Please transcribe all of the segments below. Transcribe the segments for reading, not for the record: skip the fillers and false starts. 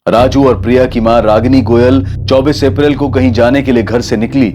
राजू और प्रिया की मां रागिनी गोयल 24 अप्रैल को कहीं जाने के लिए घर से निकली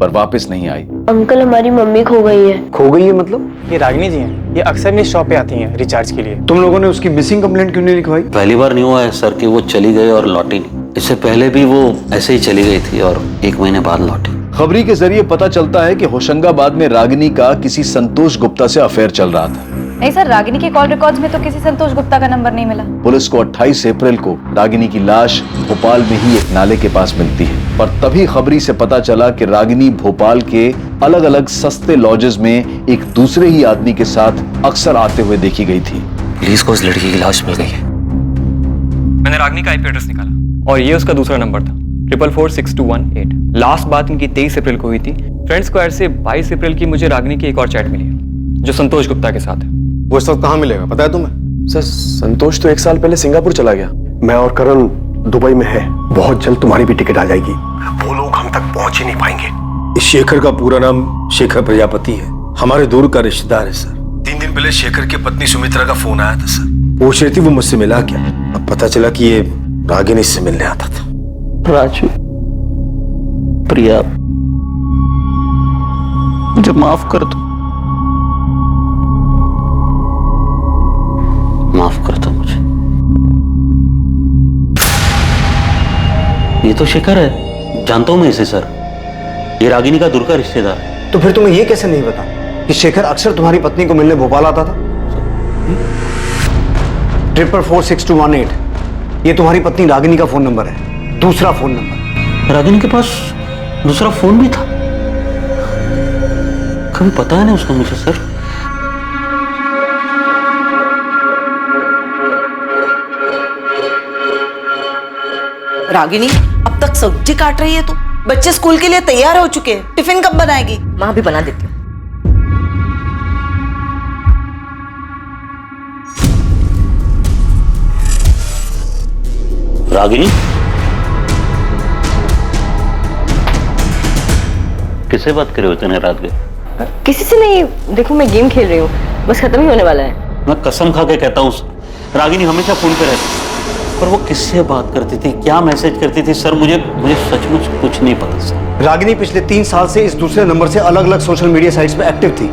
पर वापस नहीं आई। अंकल, हमारी मम्मी खो गई है। खो गई है मतलब? ये रागिनी जी हैं, ये अक्सर मेरी शॉप पे आती हैं रिचार्ज के लिए। तुम लोगों ने उसकी मिसिंग कंप्लेंट क्यों नहीं लिखवाई? पहली बार नहीं हुआ है सर कि वो चली गई और लौटी नहीं। इससे पहले भी वो ऐसे ही चली गई थी और 1 महीने बाद लौटी। खबरी के जरिए पता चलता है कि होशंगाबाद में रागिनी का किसी संतोष गुप्ता से अफेयर चल रहा था। नहीं सर, रागिनी के कॉल रिकॉर्ड्स में तो किसी संतोष गुप्ता का नंबर नहीं मिला। पुलिस को 28 अप्रैल को रागिनी की लाश भोपाल में ही एक नाले के पास मिलती है, पर तभी खबरी से पता चला कि रागिनी भोपाल के अलग अलग सस्ते लॉजेस में एक दूसरे ही आदमी के साथ अक्सर आते हुए देखी गई थी। पुलिस को उस लड़की की लाश मिल गई है। मैंने रागिनी का आईपी एड्रेस निकाला और ये उसका दूसरा नंबर था 444218। लास्ट बात इनकी 23 अप्रैल को हुई थी। फ्रेंड स्क्वायर से 22 अप्रैल की मुझे रागिनी की एक और चैट मिली है जो संतोष गुप्ता के साथ है। वो सब कहाँ मिलेगा पता है तुम्हें? सर, संतोष तो 1 साल पहले सिंगापुर चला गया। मैं और करण दुबई में है। बहुत जल्द तुम्हारी भी टिकट आ जाएगी। वो लोग हम तक पहुंच ही नहीं पाएंगे। इस शेखर का पूरा नाम शेखर प्रजापति है, हमारे दूर का रिश्तेदार है सर। 3 दिन पहले शेखर की पत्नी सुमित्रा का फोन आया था सर। पूछ रही थी वो मुझसे मिला क्या। अब पता चला कि ये रागिनी से मिलने आता था। राजू, प्रिया, मुझे माफ कर दो। माफ कर दो मुझे। ये तो शेखर है, जानता हूं मैं इसे सर। ये रागिनी का दूर का रिश्तेदार है। तो फिर तुम्हें ये कैसे नहीं पता कि शेखर अक्सर तुम्हारी पत्नी को मिलने भोपाल आता था? 444218 ये तुम्हारी पत्नी रागिनी का फोन नंबर है, दूसरा फोन नंबर। रागिनी के पास दूसरा फोन भी था? कभी पता नहीं उसको मुझे सर। रागिनी, अब तक सब्जी काट रही है तू? बच्चे स्कूल के लिए तैयार हो चुके हैं, टिफिन कब बनाएगी? माँ भी बना देती हूँ। रागिनी, किससे बात कर रहे हो इतने रात के? किसी से नहीं, देखो मैं गेम खेल रही हूँ, बस खत्म ही होने वाला है। मैं कसम खा के कहता हूँ रागिनी हमेशा फोन पे रहती, पर वो किससे बात करती थी, क्या मैसेज करती थी सर, मुझे सचमुच कुछ नहीं पता सर। रागिनी पिछले 3 साल से इस दूसरे नंबर से अलग अलग सोशल मीडिया साइट्स पे एक्टिव थी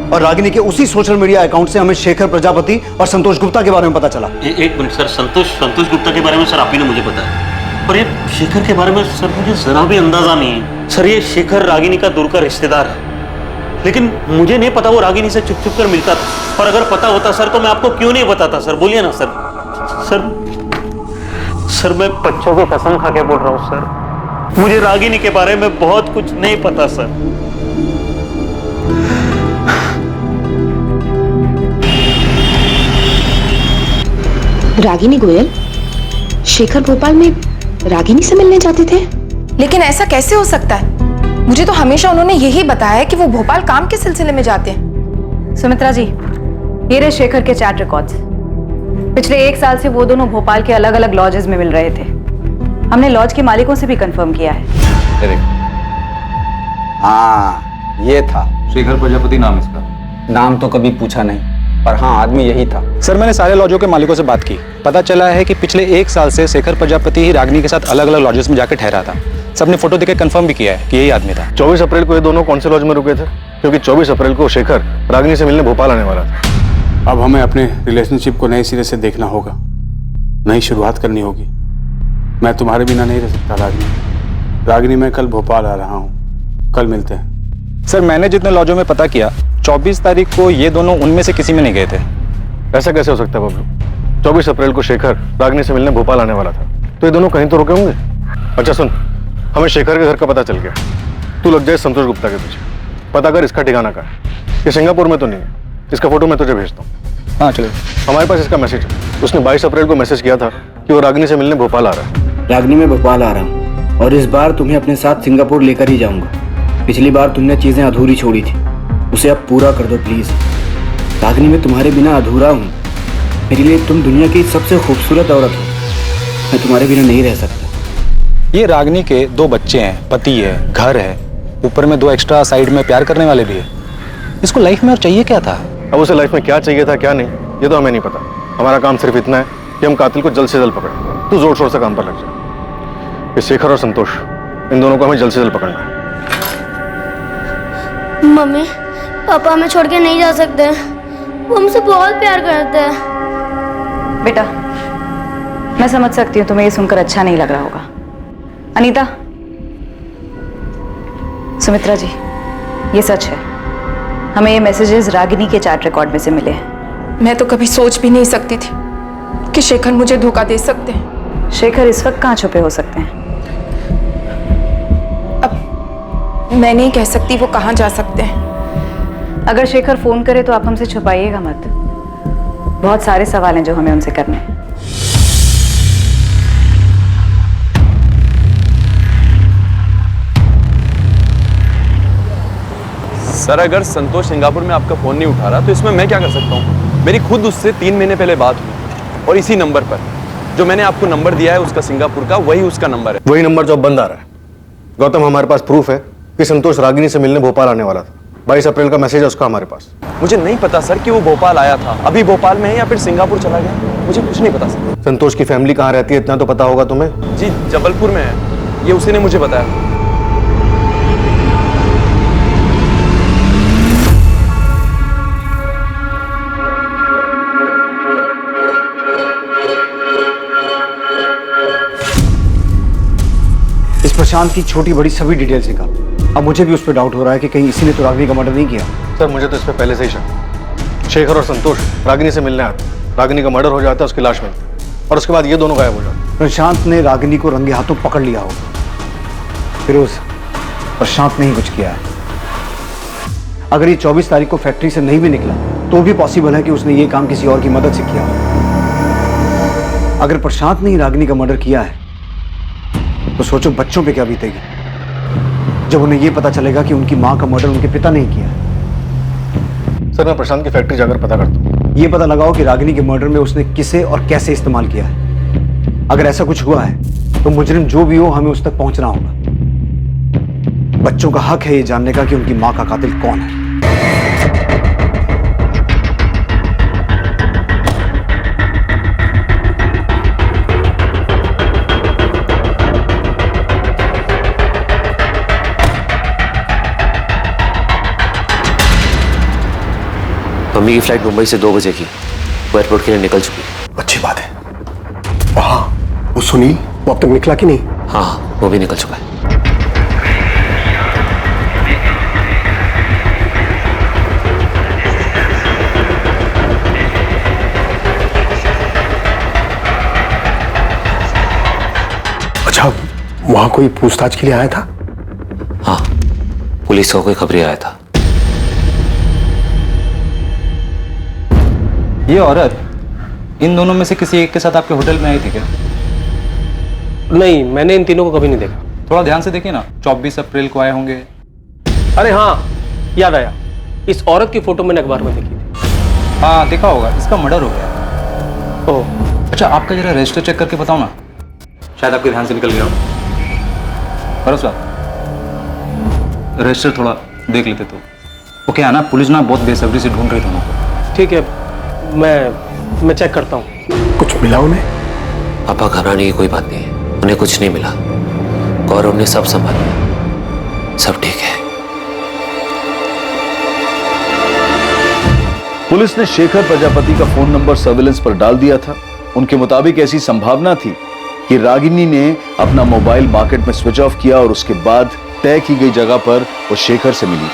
और रागिनी के उसी सोशल मीडिया अकाउंट से हमें शेखर प्रजापति और संतोष गुप्ता के बारे में पता चला। एक मिनट सर, संतोष गुप्ता के बारे में सर आप ही ने मुझे बताया, पर ये शेखर के बारे में सर मुझे जरा भी अंदाजा नहीं है। सर ये शेखर रागिनी का दूर का रिश्तेदार है, लेकिन मुझे नहीं पता वो रागिनी से छुप छुप कर मिलता था। और अगर पता होता सर तो मैं आपको क्यों नहीं बताता सर, बोलिए ना सर। सर मैं बच्चों को कसम खा के बोल रहा हूँ सर, मुझे रागिनी के बारे में बहुत कुछ नहीं पता सर। रागिनी गोयल, शेखर भोपाल में रागिनी से मिलने जाते थे? लेकिन ऐसा कैसे हो सकता है? मुझे तो हमेशा उन्होंने यही बताया कि वो भोपाल काम के सिलसिले में जाते हैं। सुमित्रा जी, ये रहे शेखर के चैट रिकॉर्ड्स। पिछले 1 साल से वो दोनों भोपाल के अलग अलग लॉजेस में मिल रहे थे। हमने लॉज के मालिकों से भी कंफर्म किया है। हाँ, ये था शेखर प्रजापति नाम इसका। नाम तो कभी पूछा नहीं, पर हाँ आदमी यही था। सर मैंने सारे लॉजों के मालिकों से बात की, पता चला है कि पिछले 1 साल से शेखर प्रजापति ही रागिनी के साथ अलग अलग लॉजेस में जाकर ठहरा था। सबने फोटो देकर कंफर्म भी किया है कि यही आदमी था। 24 अप्रैल को ये दोनों कौन से लॉज में रुके थे? क्योंकि 24 अप्रैल को शेखर रागिनी से मिलने भोपाल आने वाला था। अब हमें अपने रिलेशनशिप को नए सिरे से देखना होगा, नई शुरुआत करनी होगी। मैं तुम्हारे बिना नहीं रह सकता रागिनी, मैं कल भोपाल आ रहा हूँ, कल मिलते हैं। सर मैंने जितने लॉजों में पता किया, 24 तारीख को ये दोनों उनमें से किसी में नहीं गए थे। ऐसा कैसे हो सकता है बबलू? 24 अप्रैल को शेखर रागिनी से मिलने भोपाल आने वाला था, तो ये दोनों कहीं तो रुके होंगे। अच्छा सुन, हमें शेखर के घर का पता चल गया। तू लग जाए संतोष गुप्ता के पीछे, पता कर इसका ठिकाना कहाँ है। ये सिंगापुर में तो नहीं है, इसका फोटो मैं तुझे भेजता हूँ। हाँ चलिए। हमारे पास इसका मैसेज है। उसने 22 अप्रैल को मैसेज किया था कि वो रागिनी से मिलने भोपाल आ रहा है। रागिनी मैं भोपाल आ रहा हूँ और इस बार तुम्हें अपने साथ सिंगापुर लेकर ही जाऊंगा। पिछली बार तुमने चीजें अधूरी छोड़ी थी, उसे अब पूरा कर दो प्लीज। रागिनी मैं तुम्हारे बिना अधूरा हूँ। मेरे लिए तुम दुनिया की सबसे खूबसूरत औरत हो। मैं तुम्हारे बिना नहीं रह सकता। ये रागिनी के 2 बच्चे हैं, पति है, घर है, ऊपर में 2 एक्स्ट्रा साइड में प्यार करने वाले भी है। इसको लाइफ में और चाहिए क्या था? अब उसे लाइफ में क्या चाहिए था क्या नहीं, ये तो हमें नहीं पता। हमारा काम सिर्फ इतना है कि हम कातिल को जल्द से जल्द पकड़ें। तू जोर शोर से काम पर लग जा। ये शेखर और संतोष, इन दोनों को हमें जल्द से जल्द पकड़ना है। मम्मी, पापा हमें छोड़ के नहीं जा सकते, वो हमसे बहुत प्यार करते हैं। बेटा, मैं समझ सकती हूँ तुम्हें ये सुनकर अच्छा नहीं लग रहा होगा। अनीता, सुमित्रा जी, ये सच है, हमें ये मैसेजेस रागिनी के चैट रिकॉर्ड में से मिले हैं। मैं तो कभी सोच भी नहीं सकती थी कि शेखर मुझे धोखा दे सकते हैं। शेखर इस वक्त कहाँ छुपे हो सकते हैं? अब मैं नहीं कह सकती वो कहाँ जा सकते हैं। अगर शेखर फोन करे तो आप हमसे छुपाइएगा मत। बहुत सारे सवाल हैं जो हमें उनसे करने हैं। सर, अगर संतोष सिंगापुर में आपका फोन नहीं उठा रहा तो इसमें मैं क्या कर सकता हूँ? मेरी खुद उससे 3 महीने पहले बात हुई और इसी नंबर पर जो मैंने आपको नंबर दिया है उसका सिंगापुर का, वही उसका नंबर है। वही नंबर जो अब बंद आ रहा है। गौतम, हमारे पास प्रूफ है कि संतोष रागिनी से मिलने भोपाल आने वाला था। 22 अप्रैल का मैसेज है उसका हमारे पास। मुझे नहीं पता सर कि वो भोपाल आया था, अभी भोपाल में है या फिर सिंगापुर चला गया, मुझे कुछ नहीं पता सर। संतोष की फैमिली कहाँ रहती है इतना तो पता होगा तुम्हें? जी, जबलपुर में है, ये उसी ने मुझे बताया। इस प्रशांत की छोटी बड़ी सभी डिटेल्स निकाल। अब मुझे भी उस पर डाउट हो रहा है कि कहीं इसी ने तो रागिनी का मर्डर नहीं किया। सर, मुझे तो इस पर पहले से ही शक। शेखर और संतोष रागिनी से मिलने आते, रागिनी का मर्डर हो जाता है, उसकी लाश मिलती और उसके बाद ये दोनों गायब हो जाते। प्रशांत ने रागिनी को रंगे हाथों पकड़ लिया होगा। फिर उस प्रशांत ने ही कुछ किया है। अगर ये 24 तारीख को फैक्ट्री से नहीं भी निकला तो भी पॉसिबल है कि उसने ये काम किसी और की मदद से किया हो। अगर प्रशांत ने ही रागिनी का मर्डर किया है तो सोचो बच्चों पे क्या बीतेगी जब उन्हें यह पता चलेगा कि उनकी मां का मर्डर उनके पिता ने किया है। सर, मैं प्रशांत की फैक्ट्री जाकर पता करता हूँ। यह पता लगाओ कि रागिनी के मर्डर में उसने किसे और कैसे इस्तेमाल किया है। अगर ऐसा कुछ हुआ है तो मुजरिम जो भी हो हमें उस तक पहुंचना होगा। बच्चों का हक है ये जानने का कि उनकी मां का कातिल कौन है। मम्मी की फ्लाइट मुंबई से 2 बजे की, वो एयरपोर्ट के लिए निकल चुकी है। अच्छी बात है। वहाँ वो सुनील, वो अब तक निकला कि नहीं? हाँ, वो भी निकल चुका है। अच्छा, वहाँ कोई पूछताछ के लिए आया था? हाँ, पुलिस को कोई खबरी आया था। ये औरत इन दोनों में से किसी एक के साथ आपके होटल में आई थी क्या? नहीं, मैंने इन तीनों को कभी नहीं देखा। थोड़ा ध्यान से देखिए ना, 24 अप्रैल को आए होंगे। अरे हाँ, याद आया, इस औरत की फोटो मैंने अखबार में देखी थी। हाँ, देखा होगा, इसका मर्डर हो गया। ओह, अच्छा, आपका जरा रजिस्टर चेक करके बताओ ना, शायद आपके ध्यान से निकल गया हो। परस साहब, रजिस्टर थोड़ा देख लेते तो। वो क्या है ना, पुलिस ना बहुत बेसब्री से ढूंढ रही थी हमको। ठीक है, मैं चेक करता हूँ। कुछ मिला उन्हें? पापा, घबराने की कोई बात नहीं है, उन्हें कुछ नहीं मिला। गौरव ने सब संभाला, सब ठीक है। पुलिस ने शेखर प्रजापति का फोन नंबर सर्विलेंस पर डाल दिया था। उनके मुताबिक ऐसी संभावना थी कि रागिनी ने अपना मोबाइल मार्केट में स्विच ऑफ किया और उसके बाद तय की गई जगह पर वो शेखर से मिली।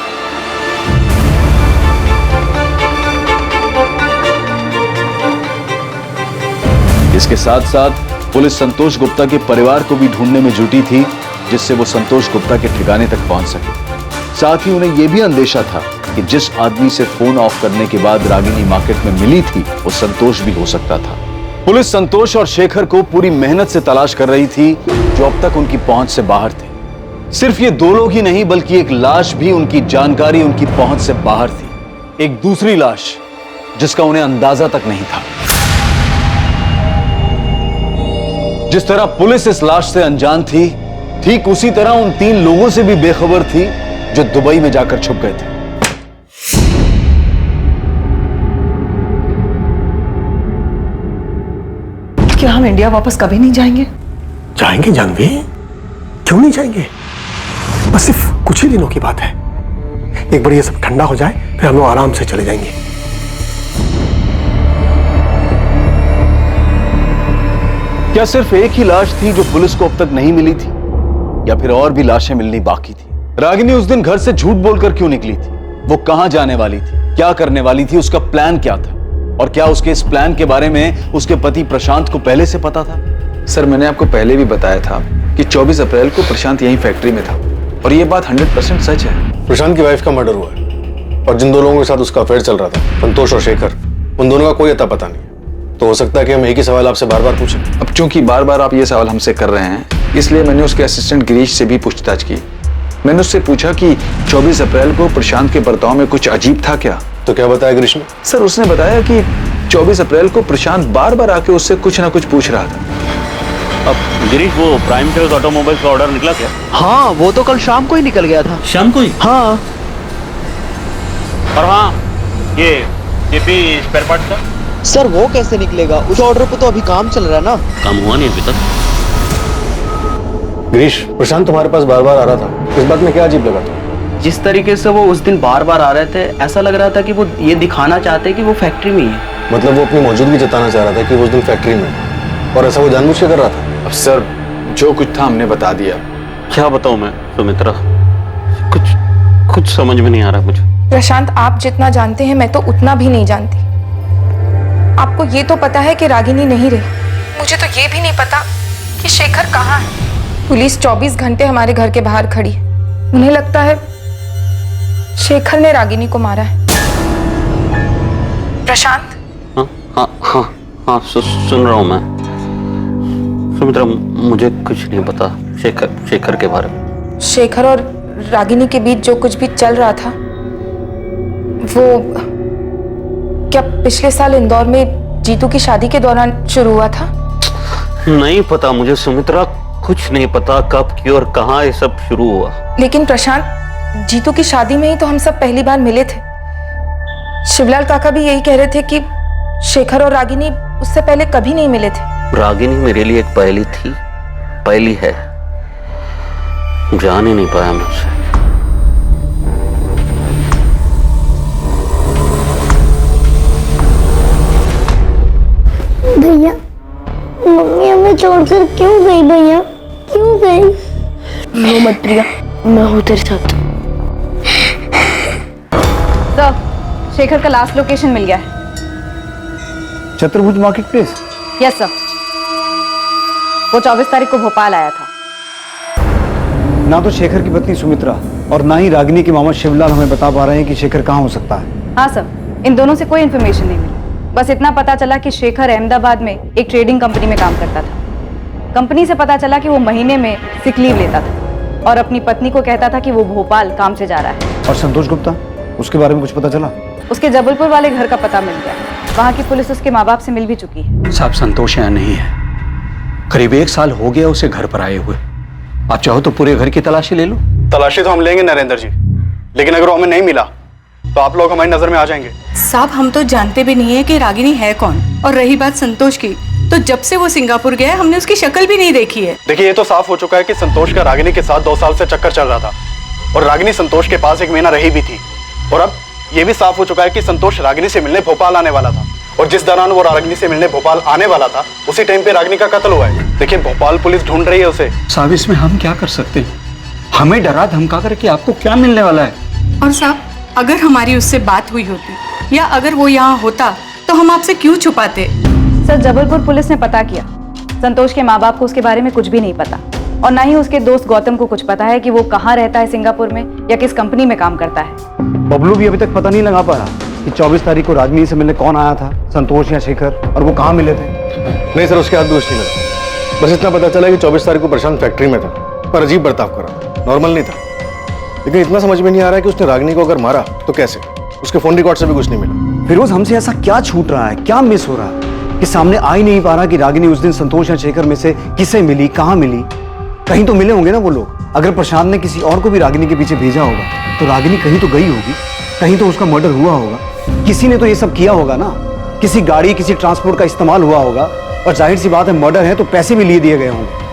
इसके साथ साथ पुलिस संतोष गुप्ता के परिवार को भी ढूंढने में जुटी थी, जिससे वो संतोष गुप्ता के ठिकाने तक पहुंच सके। साथ ही उन्हें यह भी अंदेशा था कि जिस आदमी से फोन ऑफ करने के बाद रागिनी मार्केट में मिली थी वो संतोष भी हो सकता था। पुलिस संतोष और शेखर को पूरी मेहनत से तलाश कर रही थी, जो अब तक उनकी पहुंच से बाहर थे। सिर्फ ये 2 लोग ही नहीं, बल्कि एक लाश भी उनकी जानकारी, उनकी पहुंच से बाहर थी। एक दूसरी लाश जिसका उन्हें अंदाजा तक नहीं था। जिस तरह पुलिस इस लाश से अनजान थी, ठीक उसी तरह उन 3 लोगों से भी बेखबर थी जो दुबई में जाकर छुप गए थे। क्या हम इंडिया वापस कभी नहीं जाएंगे? जाएंगे जानवी, क्यों नहीं जाएंगे? बस सिर्फ कुछ ही दिनों की बात है। एक बार ये सब ठंडा हो जाए फिर हम लोग आराम से चले जाएंगे। क्या सिर्फ एक ही लाश थी जो पुलिस को अब तक नहीं मिली थी, या फिर और भी लाशें मिलनी बाकी थी? रागिनी उस दिन घर से झूठ बोलकर क्यों निकली थी? वो कहां जाने वाली थी, क्या करने वाली थी, उसका प्लान क्या था, और क्या उसके इस प्लान के बारे में उसके पति प्रशांत को पहले से पता था? सर, मैंने आपको पहले भी बताया था कि 24 अप्रैल को प्रशांत यहीं फैक्ट्री में था, और ये बात 100% सच है। प्रशांत की वाइफ का मर्डर हुआ है, और जिन दो लोगों के साथ उसका अफेयर चल रहा था, संतोष और शेखर, उन दोनों का कोई अता पता नहीं। तो हो सकता है कि हम एक ही सवाल आपसे बार बार पूछें। अब चूंकि बार बार आप ये सवाल हमसे कर रहे हैं, इसलिए मैंने उसके असिस्टेंट गिरीश से भी पूछताछ की। मैंने उससे पूछा कि 24 अप्रैल को प्रशांत के बर्ताव में कुछ अजीब था क्या? तो क्या बताया गिरीश ने? सर, उसने बताया कि 24 अप्रैल को प्रशांत बार बार आके उससे कुछ ना कुछ पूछ रहा था। अब गिरीश, वो प्राइम चॉइस ऑटोमोबाइल्स का ऑर्डर निकला क्या? हाँ, वो तो कल शाम को ही निकल गया था। शाम को ही? हाँ। और हाँ, ये जेपी स्पेयर पार्ट्स का? सर, वो कैसे निकलेगा? उस ऑर्डर पे तो अभी काम चल रहा है ना। काम हुआ नहीं अभी तक। गिरीश, प्रशांत तुम्हारे पास बार बार आ रहा था, इस बात में क्या अजीब लगा था? जिस तरीके से वो उस दिन बार बार आ रहे थे, ऐसा लग रहा था कि वो ये दिखाना चाहते कि वो फैक्ट्री में ही है। मतलब वो अपनी मौजूदगी जताना चाह रहा था कि वो उस दिन फैक्ट्री में है, और ऐसा वो जानबूझ के कर रहा था? अब सर, जो कुछ था हमने बता दिया। क्या बताऊं मैं सुमित्रा, कुछ समझ में नहीं आ रहा मुझे। प्रशांत, आप जितना जानते हैं मैं तो उतना भी नहीं जानती। आपको ये तो पता है कि रागिनी नहीं रही, मुझे तो ये भी नहीं पता कि शेखर कहाँ है। पुलिस 24 घंटे हमारे घर के बाहर खड़ी है। उन्हें लगता है शेखर ने रागिनी को मारा है। प्रशांत? हाँ, सुन रहा हूँ मैं। सुमित्रा, मुझे कुछ नहीं पता शेखर के बारे में। शेखर और रागिनी के बीच जो कुछ भी चल रहा था, वो क्या पिछले साल इंदौर में जीतू की शादी के दौरान शुरू हुआ था? नहीं पता मुझे सुमित्रा, कुछ नहीं पता कब, क्यों और कहाँ ये सब शुरू हुआ। लेकिन प्रशांत, जीतू की शादी में ही तो हम सब पहली बार मिले थे। शिवलाल काका भी यही कह रहे थे कि शेखर और रागिनी उससे पहले कभी नहीं मिले थे। रागिनी मेरे लिए एक पहेली थी, पहेली है, जान ही नहीं पाया मुझसे। भैया, मम्मी हमें छोड़कर क्यों गई? भैया क्यों गई? रो मत प्रिया, मैं हूँ तेरे साथ। सर, शेखर का लास्ट लोकेशन मिल गया है। छत्रभुज मार्केट प्लेस? यस सर, वो 24 तारीख को भोपाल आया था। ना तो शेखर की पत्नी सुमित्रा और ना ही रागिनी के मामा शिवलाल हमें बता पा रहे हैं कि शेखर कहाँ हो सकता है। हाँ सर, इन दोनों से कोई इन्फॉर्मेशन नहीं मिली। बस इतना पता चला कि शेखर अहमदाबाद में एक ट्रेडिंग कंपनी में काम करता था। कंपनी से पता चला कि वो महीने में सिक लीव लेता था और अपनी पत्नी को कहता था कि वो भोपाल काम से जा रहा है। और संतोष गुप्ता, उसके बारे में कुछ पता चला? उसके जबलपुर वाले घर का पता मिल गया। वहाँ की पुलिस उसके माँ बाप से मिल भी चुकी है। साहब, संतोष यहाँ नहीं है। करीब 1 साल हो गया उसे घर पर आए हुए। आप चाहो तो पूरे घर की तलाशी ले लो। तलाशी तो हम लेंगे नरेंद्र जी, लेकिन अगर वो हमें नहीं मिला तो आप लोग हमारी नजर में आ जाएंगे। साहब, हम तो जानते भी नहीं है कि रागिनी है कौन। और रही बात संतोष की, तो जब से वो सिंगापुर गया हमने उसकी शक्ल भी नहीं देखी है। देखिए, ये तो साफ हो चुका है कि संतोष का रागिनी के साथ 2 साल से चक्कर चल रहा था, और रागिनी संतोष के पास 1 महीना रही भी थी। और अब ये भी साफ हो चुका है कि संतोष रागिनी से मिलने भोपाल आने वाला था, और जिस दौरान वो रागिनी से मिलने भोपाल आने वाला था उसी टाइम पे रागिनी का कत्ल हुआ है। देखिए, भोपाल पुलिस ढूंढ रही है उसे। साहब, इसमें हम क्या कर सकते हैं? हमें डरा धमका कर कि आपको क्या मिलने वाला है। और साहब, अगर हमारी उससे बात हुई होती या अगर वो यहाँ होता तो हम आपसे क्यों छुपाते? सर, जबलपुर पुलिस ने पता किया। संतोष के माँ बाप को उसके बारे में कुछ भी नहीं पता, और ना ही उसके दोस्त गौतम को कुछ पता है कि वो कहाँ रहता है सिंगापुर में या किस कंपनी में काम करता है। बबलू भी अभी तक पता नहीं लगा पाया कि 24 तारीख को रागिनी से मिलने कौन आया था, संतोष या शेखर, और वो कहाँ मिले थे। नहीं सर, उसके हाथ दोष नहीं लगा। बस इतना पता चला कि 24 तारीख को प्रशांत फैक्ट्री में था, पर अजीब बर्ताव करा, नॉर्मल नहीं था। लेकिन इतना समझ में नहीं आ रहा है कि उसने रागिनी को अगर मारा तो कैसे। उसके फोन रिकॉर्ड से भी कुछ नहीं मिला। फिरोज, हमसे ऐसा क्या छूट रहा है, क्या मिस हो रहा है कि सामने आ ही नहीं पा रहा कि रागिनी उस दिन संतोष या शेखर में से किसे मिली, कहाँ मिली? कहीं तो मिले होंगे ना वो लोग। अगर प्रशांत ने किसी और को भी रागिनी के पीछे भेजा होगा तो रागिनी कहीं तो गई होगी, कहीं तो उसका मर्डर हुआ होगा। किसी ने तो ये सब किया होगा ना, किसी गाड़ी, किसी ट्रांसपोर्ट का इस्तेमाल हुआ होगा और जाहिर सी बात है मर्डर है तो पैसे भी लिए दिए गए होंगे।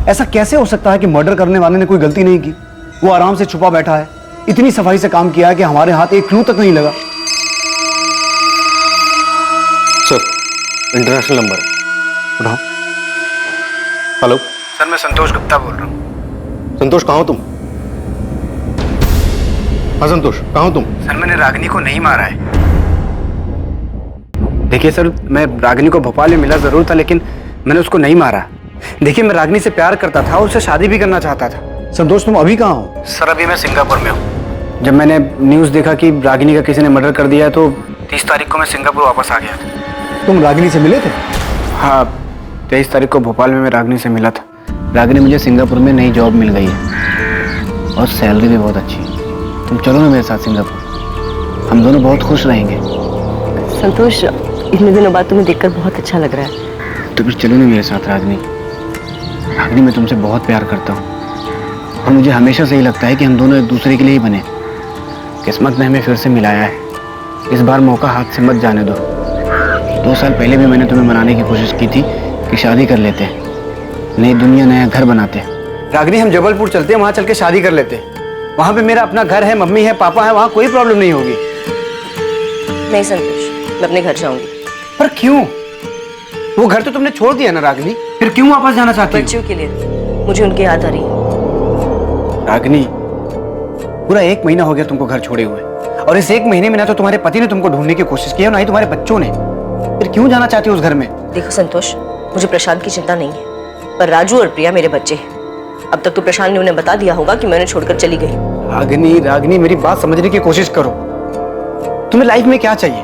ऐसा कैसे हो सकता है कि मर्डर करने वाले ने कोई गलती नहीं की? वो आराम से छुपा बैठा है, इतनी सफाई से काम किया है कि हमारे हाथ एक क्लू तक नहीं लगा। सर, इंटरनेशनल नंबर है, उठाओ। हेलो सर, मैं संतोष गुप्ता बोल रहा हूँ। संतोष, कहाँ हो तुम? हाँ संतोष, कहाँ हो तुम? सर, मैंने रागिनी को नहीं मारा है। देखिए सर, मैं रागिनी को भोपाल में मिला जरूर था, लेकिन मैंने उसको नहीं मारा। देखिए, मैं रागिनी से प्यार करता था, उससे शादी भी करना चाहता था। संतोष, तुम अभी कहाँ हो? सर, अभी मैं सिंगापुर में हूँ। जब मैंने न्यूज़ देखा कि रागिनी का किसी ने मर्डर कर दिया तो 30 तारीख को मैं सिंगापुर वापस आ गया था। तुम रागिनी से मिले थे? हाँ, 23 तारीख को भोपाल में मैं रागिनी से मिला था। रागिनी, मुझे सिंगापुर में नई जॉब मिल गई है और सैलरी भी बहुत अच्छी है। तुम चलो ना मेरे साथ सिंगापुर, हम दोनों बहुत खुश रहेंगे। संतोष, इतने दिनों बाद तुम्हें देखकर बहुत अच्छा लग रहा है। तो फिर चलो ना मेरे साथ रागिनी। रागिनी, मैं तुमसे बहुत प्यार करता हूँ और मुझे हमेशा से ही लगता है कि हम दोनों एक दूसरे के लिए ही बने। किस्मत ने हमें फिर से मिलाया है, इस बार मौका हाथ से मत जाने दो। 2 साल पहले भी मैंने तुम्हें मनाने की कोशिश की थी कि शादी कर लेते, नई दुनिया नया घर बनाते। रागिनी, हम जबलपुर चलते हैं, वहाँ चल के शादी कर लेते। वहाँ पे मेरा अपना घर है, मम्मी है, पापा है, वहाँ कोई प्रॉब्लम नहीं होगी। नहीं संतोष, मैं अपने घर जाऊंगी। पर क्यों? वो घर तो तुमने छोड़ दिया ना रागिनी, फिर क्यों वापस जाना चाहती हो? बच्चों के लिए, मुझे उनकी याद आ रही है। रागिनी, पूरा 1 महीना हो गया तुमको घर छोड़े हुए, और इस 1 महीने में ना तो तुम्हारे पति ने तुमको ढूंढने की कोशिश की है, ना ही तुम्हारे बच्चों ने। फिर क्यों जाना चाहती हो उस घर में? देखो संतोष, मुझे प्रशांत की चिंता नहीं है, पर राजू और प्रिया मेरे बच्चे हैं। अब तक तो प्रशांत ने उन्हें बता दिया होगा कि मैं उन्हें छोड़कर चली गई। रागिनी, रागिनी, मेरी बात समझने की कोशिश करो। तुम्हें लाइफ में क्या चाहिए?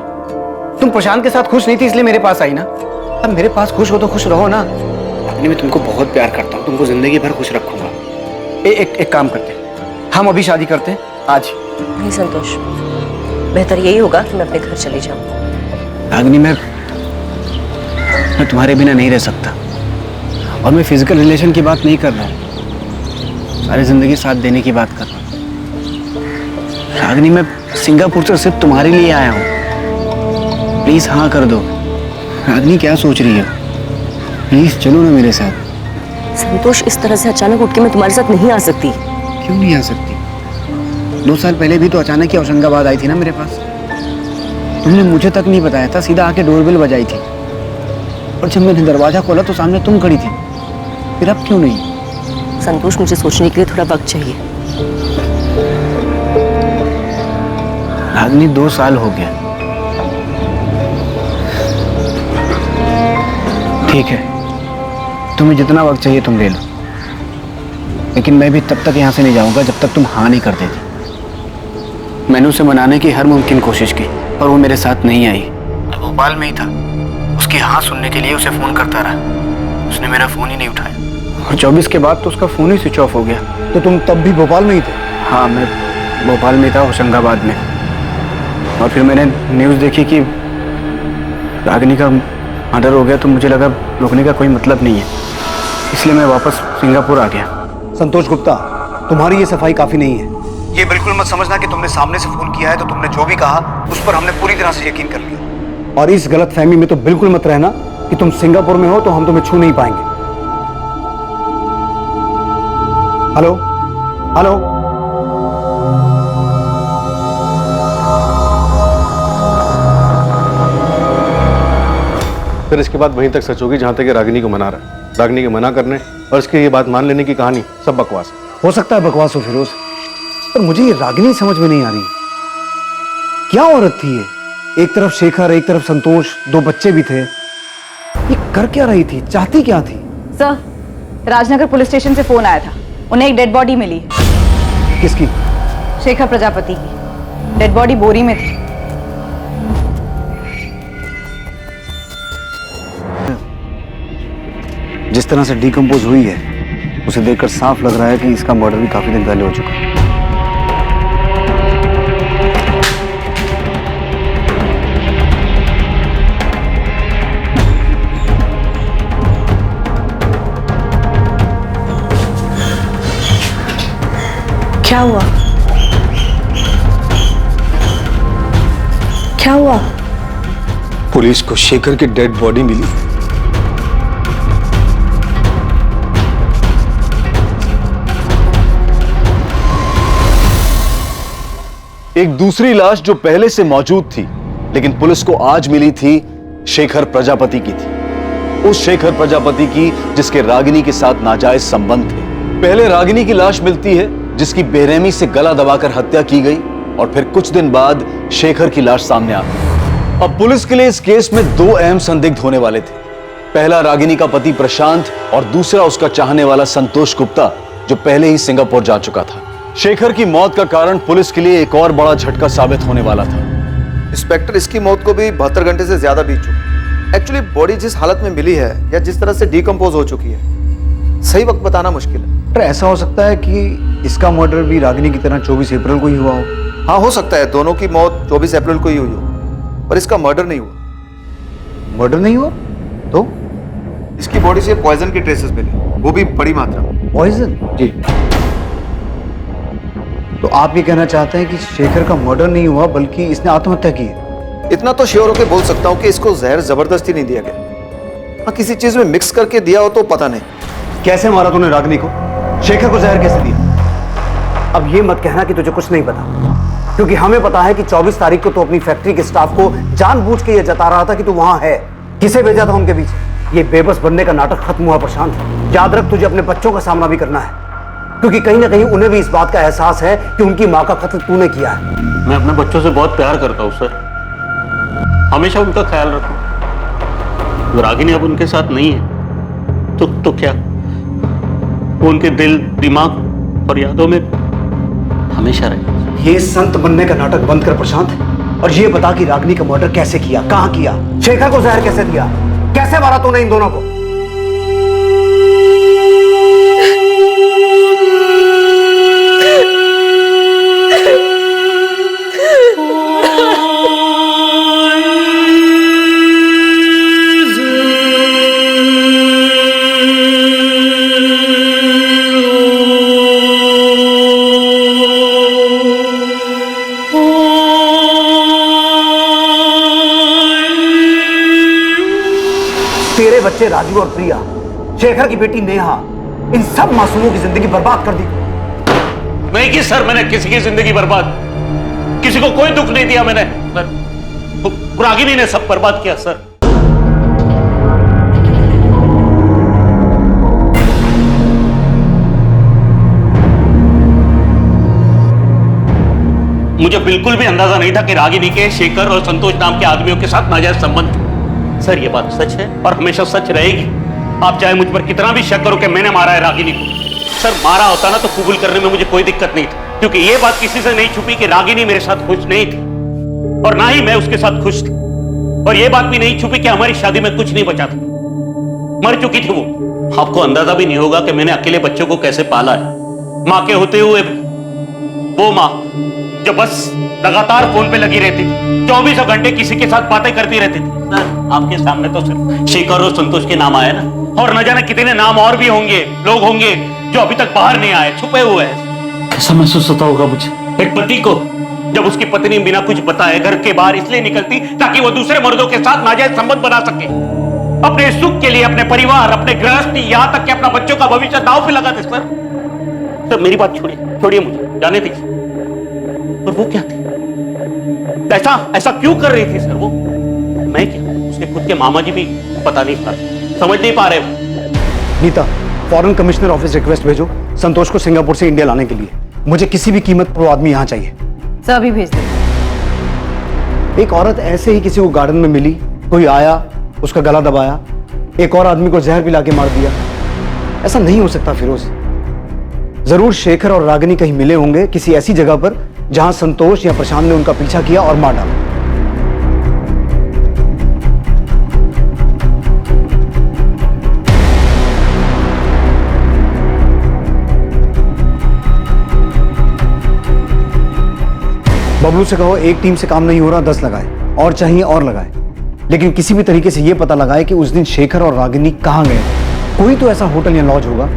तुम प्रशांत के साथ खुश नहीं थी इसलिए मेरे पास आई ना। अब मेरे पास खुश हो तो खुश रहो ना। रागिनी, मैं तुमको बहुत प्यार करता हूँ, तुमको जिंदगी भर खुश रखूंगा। एक काम करते हैं, हम अभी शादी करते हैं आज। नहीं संतोष, बेहतर यही होगा कि मैं अपने घर चली जाऊं। रागिनी, मैं तुम्हारे बिना नहीं रह सकता, और मैं फिजिकल रिलेशन की बात नहीं कर रहा हूँ, सारी जिंदगी साथ देने की बात कर रहा हूँ। रागिनी, मैं सिंगापुर से सिर्फ तुम्हारे लिए आया हूँ, प्लीज हाँ कर दो। रागिनी, क्या सोच रही हो? प्लीज चलो ना मेरे साथ। संतोष, इस तरह से अचानक उठ के मैं तुम्हारे साथ नहीं आ सकती। क्यों नहीं आ सकती? 2 साल पहले भी तो अचानक ही होशंगाबाद आई थी ना मेरे पास। तुमने मुझे तक नहीं बताया था, सीधा आके डोरबेल बजाई थी, और जब मैंने दरवाजा खोला तो सामने तुम खड़ी थी। फिर अब क्यों नहीं? संतोष, मुझे सोचने के लिए थोड़ा वक्त चाहिए। रागिनी, 2 साल हो गया। ठीक है, तुम्हें जितना वक्त चाहिए तुम ले लो, लेकिन मैं भी तब तक यहाँ से नहीं जाऊंगा जब तक तुम हाँ नहीं कर देती। मैंने उसे मनाने की हर मुमकिन कोशिश की, पर वो मेरे साथ नहीं आई। तो भोपाल में ही था, उसकी हाँ सुनने के लिए उसे फोन करता रहा, उसने मेरा फोन ही नहीं उठाया, और 24 के बाद तो उसका फोन ही स्विच ऑफ हो गया। तो तुम तब भी भोपाल में ही थे? हाँ, मैं भोपाल में था, होशंगाबाद में। और फिर मैंने न्यूज़ देखी कि रागिनी का मर्डर हो गया, तो मुझे लगा रुकने का कोई मतलब नहीं है, इसलिए मैं वापस सिंगापुर आ गया। संतोष गुप्ता, तुम्हारी ये सफाई काफी नहीं है। ये बिल्कुल मत समझना कि तुमने सामने से फोन किया है तो तुमने जो भी कहा उस पर हमने पूरी तरह से यकीन कर लिया। और इस गलत फहमी में तो बिल्कुल मत रहना कि तुम सिंगापुर में हो तो हम तुम्हें छू नहीं पाएंगे। हेलो हेलो, फिर इसके बाद वहीं तक सच होगी जहां तक ये रागिनी को मना रहा है। रागिनी के मना करने और इसके ये बात मान लेने की कहानी सब बकवास है। हो सकता है बकवास हो फिरोज, पर मुझे ये रागिनी समझ में नहीं आ रही। क्या औरत थी ये? एक तरफ शेखर, एक तरफ संतोष, 2 बच्चे भी थे। ये कर क्या रही थी? चाहती क्या थी? सर, राजनगर पुलिस स्टेशन से फोन आया था, उन्हें एक डेड बॉडी मिली है। किसकी? शेखर प्रजापति की। डेड बॉडी बोरी में थी। जिस तरह से डिकम्पोज हुई है उसे देखकर साफ लग रहा है कि इसका मर्डर भी काफी दिन पहले हो चुका है। क्या हुआ? क्या हुआ? पुलिस को शेखर की डेड बॉडी मिली। एक दूसरी लाश जो पहले से मौजूद थी लेकिन पुलिस को आज मिली थी, शेखर प्रजापति की थी। उस शेखर प्रजापति की जिसके रागिनी के साथ नाजायज संबंध थे। पहले रागिनी की लाश मिलती है जिसकी बेरहमी से गला दबाकर हत्या की गई और फिर कुछ दिन बाद शेखर की लाश सामने आ गई। अब पुलिस के लिए इस केस में दो अहम संदिग्ध होने वाले थे। पहला रागिनी का पति प्रशांत और दूसरा उसका चाहने वाला संतोष गुप्ता जो पहले ही सिंगापुर जा चुका था। शेखर की मौत का कारण पुलिस के लिए एक और बड़ा झटका साबित होने वाला था। इंस्पेक्टर, इसकी मौत को भी 72 घंटे से ज्यादा बीत चुकी। एक्चुअली बॉडी जिस हालत में मिली है या जिस तरह से डिकम्पोज हो चुकी है, सही वक्त बताना मुश्किल है। पर ऐसा हो सकता है कि इसका मर्डर भी रागिनी की तरह 24 अप्रैल को ही हुआ हो। हाँ, हो सकता है दोनों की मौत 24 अप्रैल को ही हुई हो, पर इसका मर्डर नहीं हुआ। मर्डर नहीं हुआ तो? इसकी बॉडी से पॉइजन के ट्रेसेस मिले, वो भी बड़ी मात्रा में। पॉइजन? जी। तो आप ये कहना चाहते हैं कि शेखर का मर्डर नहीं हुआ बल्कि इसने आत्महत्या की है? इतना तो श्योर होकर बोल सकता हूं कि इसको जहर जबरदस्ती नहीं दिया गया। हाँ, किसी चीज में मिक्स करके दिया हो तो पता नहीं। कैसे मारा तूने रागिनी को? शेखर को जहर कैसे दिया? अब ये मत कहना कि तुझे कुछ नहीं पता, क्योंकि हमें पता है कि 24 तारीख को तो अपनी फैक्ट्री के स्टाफ को जानबूझ के ये जता रहा था कि तू वहां है। किसे भेजा था उनके बीच? ये बेबस बनने का नाटक खत्म हुआ प्रशांत। याद रख, तुझे अपने बच्चों का सामना भी करना है, क्योंकि कहीं ना कहीं उन्हें भी इस बात का एहसास है कि उनकी मां का कत्ल तूने किया है। मैं अपने बच्चों से बहुत प्यार करता हूँ सर, हमेशा उनका ख्याल रखूं। रागिनी अब उनके साथ नहीं है तो क्या, वो उनके दिल, दिमाग और यादों में हमेशा रहे। ये संत बनने का नाटक बंद कर प्रशांत, और ये बता कि रागिनी का मर्डर कैसे किया, कहां किया, शेखर को जहर कैसे दिया, कैसे मारा तूने इन दोनों को? तेरे बच्चे राजू और प्रिया, शेखर की बेटी नेहा, इन सब मासूमों की जिंदगी बर्बाद कर दी। नहीं की सर, मैंने किसी की जिंदगी बर्बाद, किसी को कोई दुख नहीं दिया मैंने। रागिनी ने सब बर्बाद किया सर। मुझे बिल्कुल भी अंदाजा नहीं था कि रागिनी के शेखर और संतोष नाम के आदमियों के साथ नाजायज संबंध थे। सर, ये बात सच है और हमेशा सच रहेगी। आप चाहे मुझ पर कितना भी शक करो कि मैंने मारा है रागिनी को। सर, मारा होता ना तो कबूल करने में मुझे कोई दिक्कत नहीं थी, क्योंकि ये बात किसी से नहीं छुपी कि रागिनी मेरे साथ खुश नहीं थी और ना ही मैं उसके साथ खुश थी। और ये बात भी नहीं छुपी कि हमारी शादी में कुछ नहीं बचा था, मर चुकी थी वो। आपको अंदाजा भी नहीं होगा कि मैंने अकेले बच्चों को कैसे पाला है, मां के होते हुए। वो मां जो बस लगातार फोन पे लगी रहती थी, 24 घंटे किसी के साथ बातें करती रहती थी। सर, आपके सामने तो सिर्फ शेखर और संतोष के नाम आए ना, और न जाने कितने नाम और भी होंगे, लोग होंगे जो अभी तक बाहर नहीं आए, छुपे हुए हैं। कैसा महसूस होता होगा मुझे, एक पति को, जब उसकी पत्नी बिना कुछ बताए घर के बाहर इसलिए निकलती ताकि वो दूसरे मर्दों के साथ नाजायज संबंध बना सके, अपने सुख के लिए, अपने परिवार, अपने गृहस्थी, यहाँ तक कि अपना बच्चों का भविष्य दांव पे लगा दे। सर, मेरी बात छोड़िए मुझे जाने दीजिए। और वो क्या थी, ऐसा क्यों कर रही थी सर वो? मैं क्या, उसके खुद के मामा जी भी पता नहीं था, समझ नहीं पा रहे। Nita, foreign commissioner office request भेजो संतोष को सिंगापुर से इंडिया लाने के लिए। मुझे किसी भी कीमत पर वो आदमी यहाँ चाहिए। सर, अभी भेज दे। एक औरत ऐसे ही किसी को गार्डन में मिली, कोई आया, उसका गला दबाया, एक और आदमी को जहर पिला के मार दिया। ऐसा नहीं हो सकता फिरोज। जरूर शेखर और रागिनी कहीं मिले होंगे किसी ऐसी जगह पर जहां संतोष या प्रशांत ने उनका पीछा किया और मार डाला। बबलू से कहो एक टीम से काम नहीं हो रहा, 10 लगाए, और चाहिए और लगाए, लेकिन किसी भी तरीके से यह पता लगाए कि उस दिन शेखर और रागिनी कहां गए। कोई तो ऐसा होटल या लॉज होगा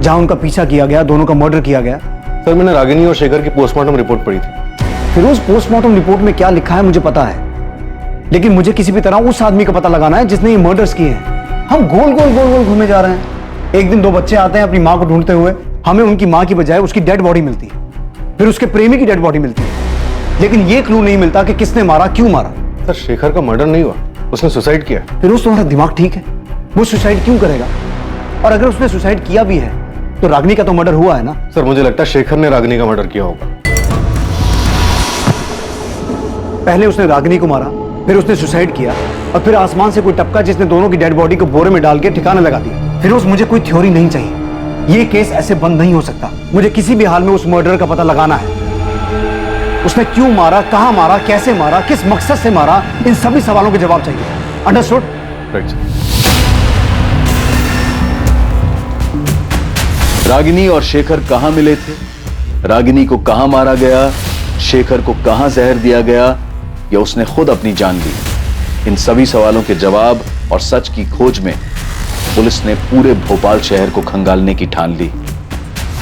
जहां उनका पीछा किया गया, दोनों का मर्डर किया गया। सर मैंने रागिनी और शेखर की पोस्टमार्टम रिपोर्ट पढ़ी थी। फिरोज, पोस्टमार्टम रिपोर्ट में क्या लिखा है मुझे पता है, लेकिन मुझे किसी भी तरह उस आदमी का पता लगाना है जिसने ये मर्डर्स किए हैं। हम गोल गोल गोल गोल घूमे जा रहे हैं। एक दिन दो बच्चे आते हैं अपनी माँ को ढूंढते हुए, हमें उनकी माँ की बजाय उसकी डेड बॉडी मिलती है, फिर उसके प्रेमी की डेड बॉडी मिलती है, लेकिन ये क्लू नहीं मिलता कि किसने मारा, क्यों मारा। सर शेखर का मर्डर नहीं हुआ, उसने सुसाइड किया। फिरोज, तुम्हारा दिमाग ठीक है? वो सुसाइड क्यों करेगा? और अगर उसने सुसाइड किया भी है तो रागिनी का तो मर्डर हुआ है ना। सर मुझे लगता है शेखर ने रागिनी का मर्डर किया होगा। पहले उसने रागिनी को मारा, फिर उसने सुसाइड किया, और फिर आसमान से कोई टपका जिसने दोनों की डेड बॉडी को बोरे में डाल के ठिकाने लगा दिया। फिरोज, मुझे कोई थ्योरी नहीं चाहिए, ये केस ऐसे बंद नहीं हो सकता। मुझे किसी भी हाल में उस मर्डर का पता लगाना है। उसने क्यों मारा, कहां मारा, कैसे मारा, किस मकसद से मारा, इन सभी सवालों के जवाब चाहिए। अंडरस्टूड? Right sir. रागिनी और शेखर कहां मिले थे, रागिनी को कहां मारा गया, शेखर को कहां जहर दिया गया, या उसने खुद अपनी जान ली, इन सभी सवालों के जवाब और सच की खोज में पुलिस ने पूरे भोपाल शहर को खंगालने की ठान ली।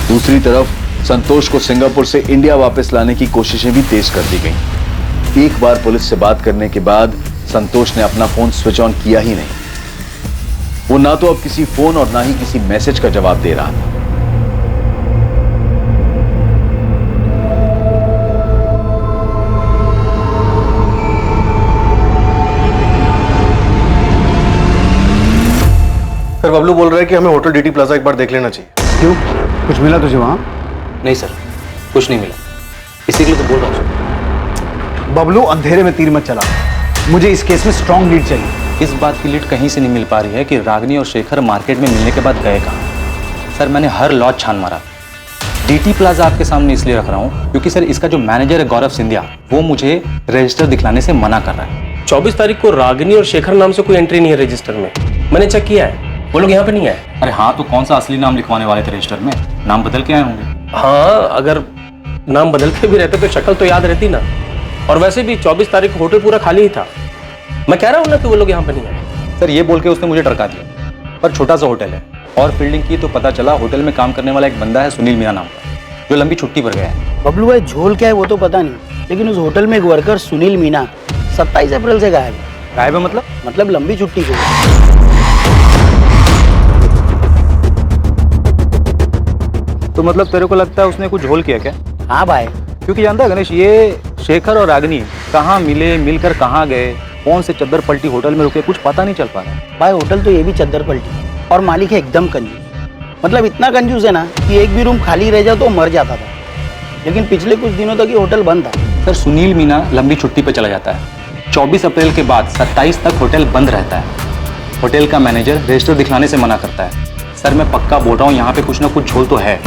दूसरी तरफ संतोष को सिंगापुर से इंडिया वापस लाने की कोशिशें भी तेज कर दी गईं। एक बार पुलिस से बात करने के बाद संतोष ने अपना फोन स्विच ऑन किया ही नहीं। वो ना तो अब किसी फोन और ना ही किसी मैसेज का जवाब दे रहा था। सर बबलू बोल रहा है कि हमें होटल डीटी प्लाजा एक बार देख लेना चाहिए। क्यों, कुछ मिला तुझे वहां? नहीं सर, कुछ नहीं मिला, इसी के लिए तो बोल रहा हूँ सर। बबलू, अंधेरे में तीर मत चला, मुझे इस केस में स्ट्रॉन्ग लीड चाहिए। इस बात की लीड कहीं से नहीं मिल पा रही है कि रागिनी और शेखर मार्केट में मिलने के बाद गए कहाँ। सर मैंने हर लॉज छान मारा। डीटी प्लाजा आपके सामने इसलिए रख रहा हूँ क्योंकि सर इसका जो मैनेजर है गौरव सिंधिया, वो मुझे रजिस्टर दिखलाने से मना कर रहा है। 24 तारीख को रागिनी और शेखर नाम से कोई एंट्री नहीं है रजिस्टर में, मैंने चेक किया है, वो लोग यहाँ पे नहीं आए। अरे हाँ, तो कौन सा असली नाम लिखवाने वाले थे रजिस्टर में? नाम बदल के आए होंगे। हाँ, अगर नाम बदल के भी रहते तो शक्ल तो याद रहती ना। और वैसे भी 24 तारीख को होटल पूरा खाली ही था। मैं कह रहा हूँ ना कि वो लोग यहाँ पे नहीं आए। सर ये बोल के उसने मुझे डरका दिया, पर छोटा सा होटल है और फील्डिंग की तो पता चला होटल में काम करने वाला एक बंदा है सुनील मीना नाम का, जो लंबी छुट्टी पर गया है। बबलू भाई, झोल क्या है वो तो पता नहीं, लेकिन उस होटल में एक वर्कर सुनील मीना 27 अप्रैल से गायब है। गायब है मतलब लंबी छुट्टी पे। तो मतलब तेरे को लगता है उसने कुछ झोल किया क्या? हाँ भाई, क्योंकि जानता है गणेश, ये शेखर और रागिनी कहाँ मिले, मिलकर कहाँ गए, कौन से चद्दर पलटी होटल में रुके, कुछ पता नहीं चल पा रहा। भाई होटल तो ये भी चद्दर पलटी और मालिक है एकदम कंजूस। मतलब इतना कंजूस है ना कि एक भी रूम खाली रह जाए तो मर जाता था, लेकिन पिछले कुछ दिनों तक ये होटल बंद था। सर सुनील मीना लंबी छुट्टी पर चला जाता है, 24 अप्रैल के बाद 27 तक होटल बंद रहता है। होटल का मैनेजर रजिस्टर दिखलाने से मना करता है। सर मैं पक्का बोल रहा हूँ, यहाँ पे कुछ ना कुछ झोल तो है।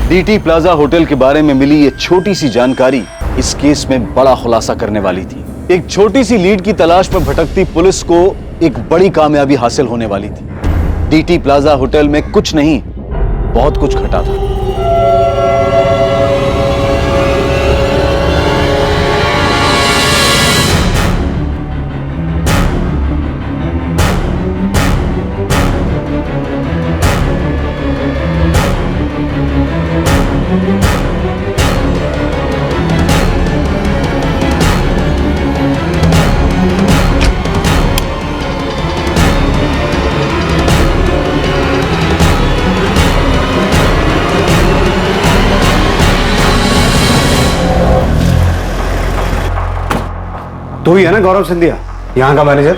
डीटी प्लाजा होटल के बारे में मिली ये छोटी सी जानकारी इस केस में बड़ा खुलासा करने वाली थी। एक छोटी सी लीड की तलाश में भटकती पुलिस को एक बड़ी कामयाबी हासिल होने वाली थी। डीटी प्लाजा होटल में कुछ नहीं, बहुत कुछ घटा था। तो ही है ना गौरव सिंधिया, यहाँ का मैनेजर?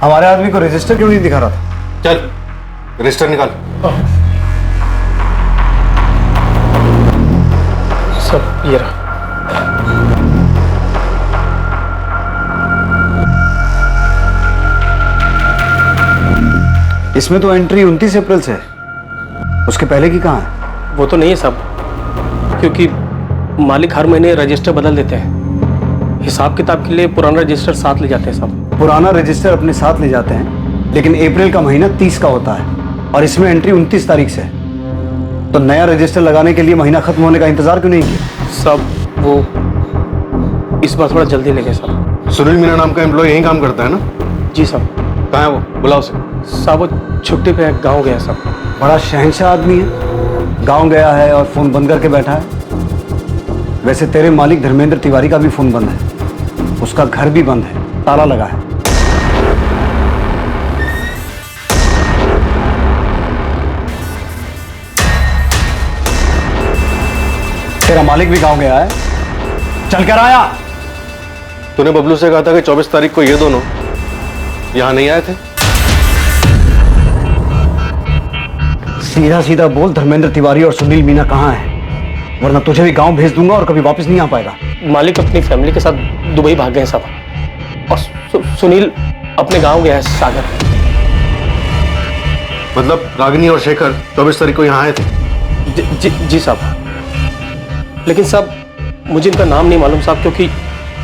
हमारे आदमी को रजिस्टर क्यों नहीं दिखा रहा था? चल रजिस्टर निकाल। सब ये रहा। इसमें तो एंट्री 29 अप्रैल से है, उसके पहले की कहाँ है? वो तो नहीं है सब, क्योंकि मालिक हर महीने रजिस्टर बदल देते हैं। हिसाब किताब के लिए पुराना रजिस्टर साथ ले जाते हैं सब। पुराना रजिस्टर अपने साथ ले जाते हैं, लेकिन अप्रैल का महीना 30 का होता है और इसमें एंट्री 29 तारीख से है। तो नया रजिस्टर लगाने के लिए महीना खत्म होने का इंतजार क्यों नहीं किया? सब वो इस बार थोड़ा जल्दी ले गए सब। सुनील मीना नाम का एम्प्लॉय यहीं काम करता है ना? जी सब। कहाँ है वो? बुलाओ उसे। सब वो छुट्टी पे गाँव गया सब। बड़ा शहंशाह आदमी है, गांव गया है और फोन बंद करके बैठा है। वैसे तेरे मालिक धर्मेंद्र तिवारी का भी फोन बंद है, उसका घर भी बंद है, ताला लगा है। तेरा मालिक भी गांव गया है, चल कर आया। तूने बबलू से कहा था कि 24 तारीख को ये दोनों यहां नहीं आए थे। सीधा सीधा बोल, धर्मेंद्र तिवारी और सुनील मीना कहाँ हैं? वरना तुझे भी गांव भेज दूंगा और कभी वापस नहीं आ पाएगा। मालिक अपनी फैमिली के साथ दुबई भाग गए हैं साहब, और सुनील अपने गांव गया है सागर। मतलब रागिनी और शेखर 24 तारीख को यहाँ आए थे? जी साहब, लेकिन साहब मुझे इनका नाम नहीं मालूम साहब, क्योंकि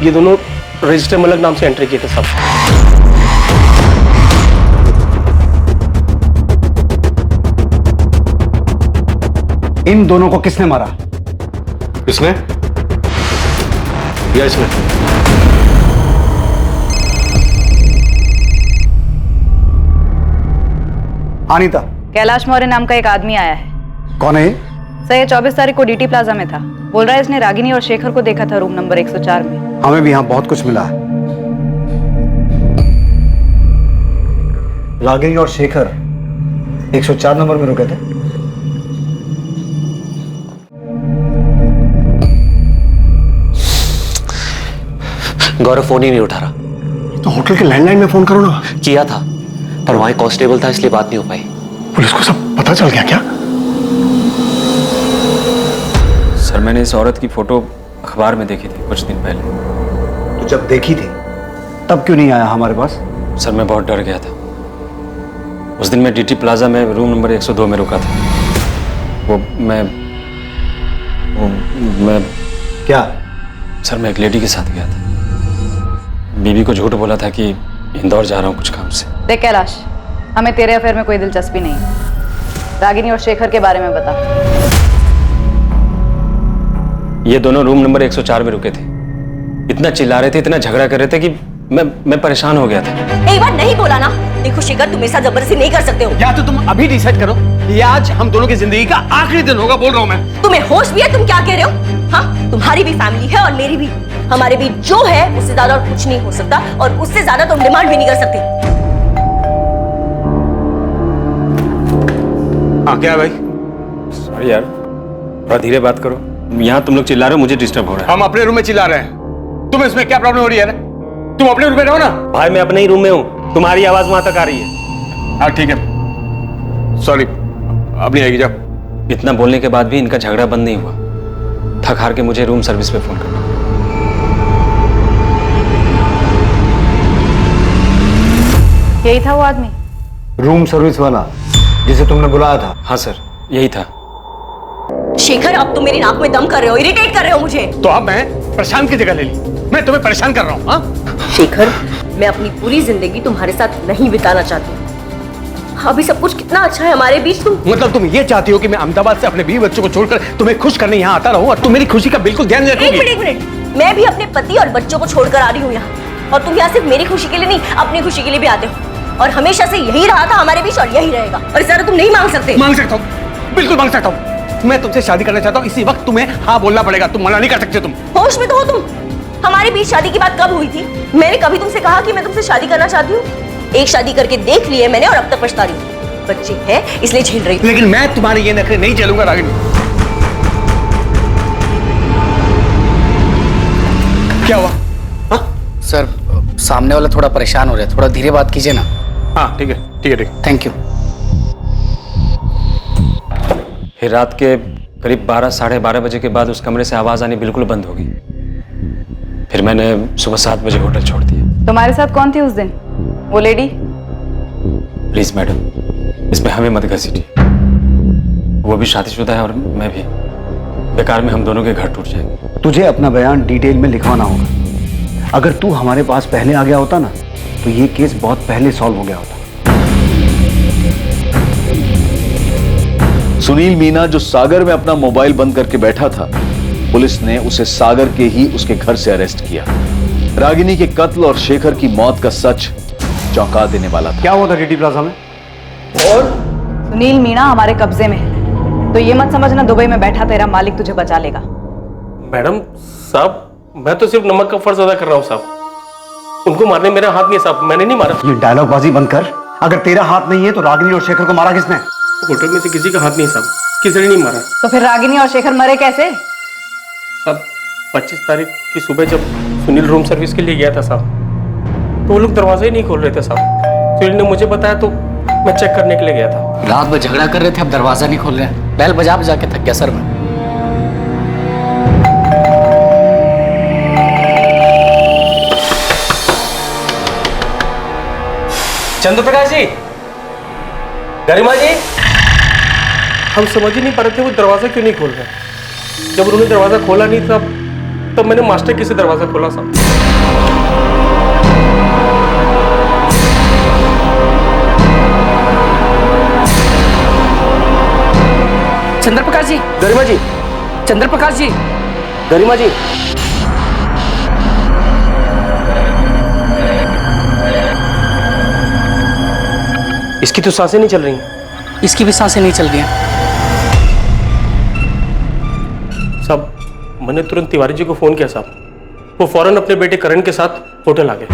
ये दोनों रजिस्टर में अलग नाम से एंट्री किए थे साहब। इन दोनों को किसने मारा? इसने या इसने? अनीता, कैलाश मौर्य नाम का एक आदमी आया है। कौन है? सर ये 24 तारीख को डीटी प्लाजा में था। बोल रहा है इसने रागिनी और शेखर को देखा था रूम नंबर 104 में। हमें भी यहाँ बहुत कुछ मिला है। रागिनी और शेखर 104 नंबर में रुके थे। गौरव फोन ही नहीं उठा रहा। तो होटल के लैंडलाइन में फोन करो ना। किया था, पर वहां कांस्टेबल था इसलिए बात नहीं हो पाई। पुलिस को सब पता चल गया क्या? सर मैंने इस औरत की फोटो अखबार में देखी थी कुछ दिन पहले। तो जब देखी थी तब क्यों नहीं आया हमारे पास? सर मैं बहुत डर गया था। उस दिन मैं डीटी प्लाजा में रूम नंबर 102 में रुका था। वो मैं क्या? सर मैं एक लेडी के साथ गया था। बीबी को झूठ बोला था कि इंदौर जा रहा हूँ कुछ काम से। देख कैलाश, हमें तेरे अफेयर में कोई दिलचस्पी नहीं है। रागिनी और शेखर के बारे में बता। ये दोनों रूम नंबर 104 में रुके थे। इतना चिल्ला रहे थे, इतना झगड़ा कर रहे थे कि मैं परेशान हो गया था। एक बार नहीं बोला ना। देखो शेखर, तुम मेरे साथ जबरदस्ती नहीं कर सकते हो। या तो तुम अभी डिसाइड करो, ये आज हम दोनों की जिंदगी का आखिरी दिन होगा। बोल रहा हूं मैं। तुम्हें होश भी है? तुम क्या कह रहे हो? हाँ, तुम्हारी भी फैमिली है और मेरी भी। हमारे बीच जो है उससे ज्यादा और कुछ नहीं हो सकता, और उससे ज्यादा तुम डिमांड भी नहीं कर सकते। हाँ क्या है भाई? सॉरी यार, थोड़ा धीरे बात करो। यहाँ तुम लोग चिल्ला रहे हो, मुझे डिस्टर्ब हो रहा है। हम अपने रूम में चिल्ला रहे हैं, तुम्हें इसमें क्या प्रॉब्लम हो रही है? तुम अपने रूम में रहो ना। भाई मैं अपने ही रूम में हूँ, तुम्हारी आवाज वहां तक आ रही है। हाँ ठीक है, सॉरी, अब नहीं आएगी। जाओ। इतना बोलने के बाद भी इनका झगड़ा बंद नहीं हुआ। थक हार के मुझे रूम सर्विस पे फोन करना। यही था वो आदमी? रूम सर्विस वाला जिसे तुमने बुलाया था? हाँ सर, यही था। शेखर, अब तुम मेरी नाक में दम कर रहे हो, इरिटेट कर रहे हो मुझे। तो अब मैं प्रशांत की जगह ले ली। मैं तुम्हें परेशान कर रहा हूँ? हाँ शेखर, मैं अपनी पूरी जिंदगी तुम्हारे साथ नहीं बिताना चाहती। अभी सब कुछ कितना अच्छा है हमारे बीच। तुम मतलब तुम ये चाहती हो कि मैं अहमदाबाद से अपने बीवी बच्चों को छोड़कर तुम्हें खुश करने यहाँ आता रहूं, और तुम मेरी खुशी का बिल्कुल ध्यान नहीं रखोगी? एक मिनट, मैं भी अपने पति और बच्चों को छोड़कर आ रही हूँ यहाँ, और तुम यहाँ सिर्फ मेरी खुशी के लिए नहीं, अपनी खुशी के लिए भी आते हो। और हमेशा से यही रहा था हमारे बीच, और यही रहेगा। और ज्यादा तुम नहीं मांग सकते। मांग सकता हूँ, बिल्कुल मांग सकता हूँ। मैं तुमसे शादी करना चाहता हूँ, इसी वक्त तुम्हें हाँ बोलना पड़ेगा। तुम मना नहीं कर सकते। तुम होश में तो हो तुम? हमारे बीच शादी की बात कब हुई थी? मैंने कभी तुमसे कहा कि मैं तुमसे शादी करना चाहती हूँ? एक शादी करके देख ली है मैंने, और अब तक पछता रही हूँ। बच्चे हैं इसलिए झेल रही हूँ। लेकिन मैं तुम्हारे ये नखरे नहीं झेलूंगा रागिनी। क्या हुआ? हाँ? सर सामने वाला थोड़ा परेशान हो रहा है, थोड़ा धीरे बात कीजिए ना। हाँ ठीक है, ठीक है, ठीक है। Thank you. फिर रात के करीब 12 साढ़े 12 बजे के बाद उस कमरे से आवाज आनी बिल्कुल बंद हो गई। फिर मैंने सुबह 7 बजे होटल छोड़ दिया। तुम्हारे साथ कौन थी उस दिन? वो लेडी? प्लीज मैडम, इसमें हमें मत घसीटिए। वो भी शादीशुदा है और मैं भी। बेकार में हम दोनों के घर टूट जाएंगे। तुझे अपना बयान डिटेल में लिखवाना होगा। अगर तू हमारे पास पहले आ गया होता ना, तो ये केस बहुत पहले सॉल्व हो गया होता। सुनील मीना जो सागर में अपना मोबाइल बंद करके बैठा था, पुलिस ने उसे सागर के ही उसके घर से अरेस्ट किया। रागिनी के कत्ल और शेखर की मौत का सच चौंका देने वाला था। क्या हुआ था डीटी प्लाजा में? और सुनील मीना हमारे कब्जे में है। तो ये मत समझना दुबई में बैठा तेरा मालिक तुझे बचा लेगा। मैडम साहब, मैं तो सिर्फ नमक का फर्ज अदा कर रहा हूँ साहब। उनको मारने मेरा हाथ नहीं है साहब, मैंने नहीं मारा। ये डायलॉग बाजी बंद कर। अगर तेरा हाथ नहीं है तो रागिनी और शेखर को मारा किसने? होटल में से किसी का हाथ नहीं साहब, किसी ने नहीं मारा। तो फिर रागिनी और शेखर मरे कैसे? साहब 25 तारीख की सुबह जब सुनील रूम सर्विस के लिए गया था साहब, तो वो लोग दरवाजे ही नहीं खोल रहे थे साहब। सुनील ने मुझे बताया तो मैं चेक करने के लिए गया था। रात भर झगड़ा कर रहे थे, अब दरवाजा नहीं खोल रहे हैं। बैल बजा बजा के थक गया सर मैं। चंद्रप्रकाश जी, गरिमा जी, हम समझ ही नहीं पा रहे थे वो दरवाजा क्यों नहीं खोल रहे। जब उन्होंने दरवाजा खोला नहीं तब मैंने मास्टर की से दरवाजा खोला साहब। चंद्रप्रकाश जी, गरिमा जी, चंद्रप्रकाश जी, गरिमा जी, इसकी तो सांसें नहीं चल रही हैं। इसकी भी सांसें नहीं चल रही हैं। साहब मैंने तुरंत तिवारी जी को फोन किया साहब, वो फौरन अपने बेटे करण के साथ होटल आ गए।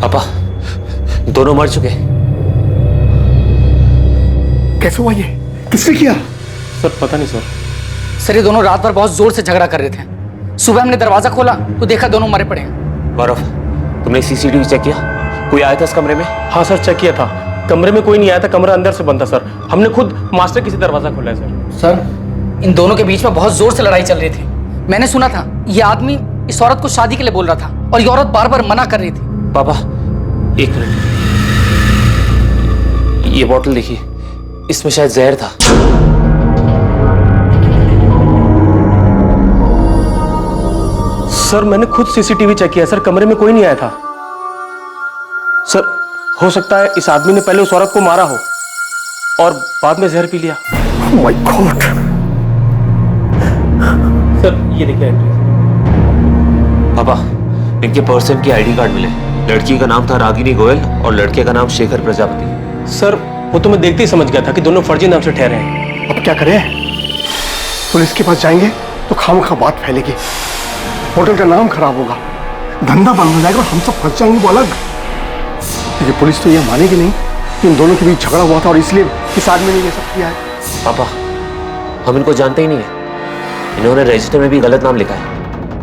पापा दोनों मर चुके। कैसे हुआ ये? किसने किया? सर पता नहीं सर। सर ये दोनों रात भर बहुत जोर से झगड़ा कर रहे थे। सुबह हमने दरवाजा खोला तो देखा दोनों मरे पड़े हैं। गौरव तुमने सीसीटीवी चेक किया? कोई आया था इस कमरे में? हाँ सर चेक किया था, कमरे में कोई नहीं आया था, कमरा अंदर से बंद था सर। हमने खुद मास्टर की से दरवाजा खोला है सर। सर इन दोनों के बीच में बहुत जोर से लड़ाई चल रही थी। मैंने सुना था ये आदमी इस औरत को शादी के लिए बोल रहा था और ये औरत बार बार मना कर रही थी। पापा एक मिनट, ये बोतल देखिए, इसमें शायद जहर था। सर मैंने खुद सीसीटीवी चेक किया सर, कमरे में कोई नहीं आया था। सर हो सकता है इस आदमी ने पहले उस औरत को मारा हो और बाद में जहर पी लिया। Oh my God! सर ये देखिए एंट्री। पापा इनके पर्सन की आईडी कार्ड मिले। लड़की का नाम था रागिनी गोयल और लड़के का नाम शेखर प्रजापति। सर वो तो मैं देखते ही समझ गया था कि दोनों फर्जी नाम से ठहरे हैं। अब क्या करें? पुलिस के पास जाएंगे तो खामखा बात फैलेगी, होटल का नाम खराब होगा, धंधा बंद हो जाएगा और हम सब फंस जाएंगे वो अलग। ये पुलिस तो ये मानेगी नहीं कि इन दोनों के बीच झगड़ा हुआ था और इसलिए इस आदमी ने ये सब किया है। पापा हम इनको जानते ही नहीं है, इन्होंने रजिस्टर में भी गलत नाम लिखा है।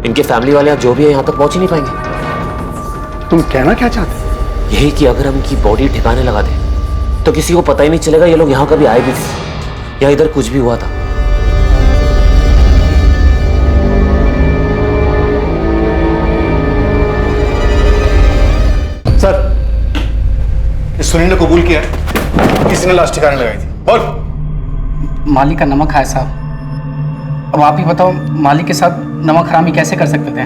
इनके फैमिली वाले अब जो भी है यहाँ तक पहुंच ही नहीं पाएंगे। तुम कहना क्या चाहते? यही कि अगर हम इनकी बॉडी ठिकाने लगा दें तो किसी को पता ही नहीं चलेगा ये लोग यहाँ कभी आए भी थे या इधर कुछ भी हुआ था। सर इस सुनील ने कबूल किया है किसी ने लाश ठिकाने लगाई थी। बोल। मालिक का नमक खाया साहब। अब आप ही बताओ मालिक के साथ नमक हरामी कैसे कर सकते थे?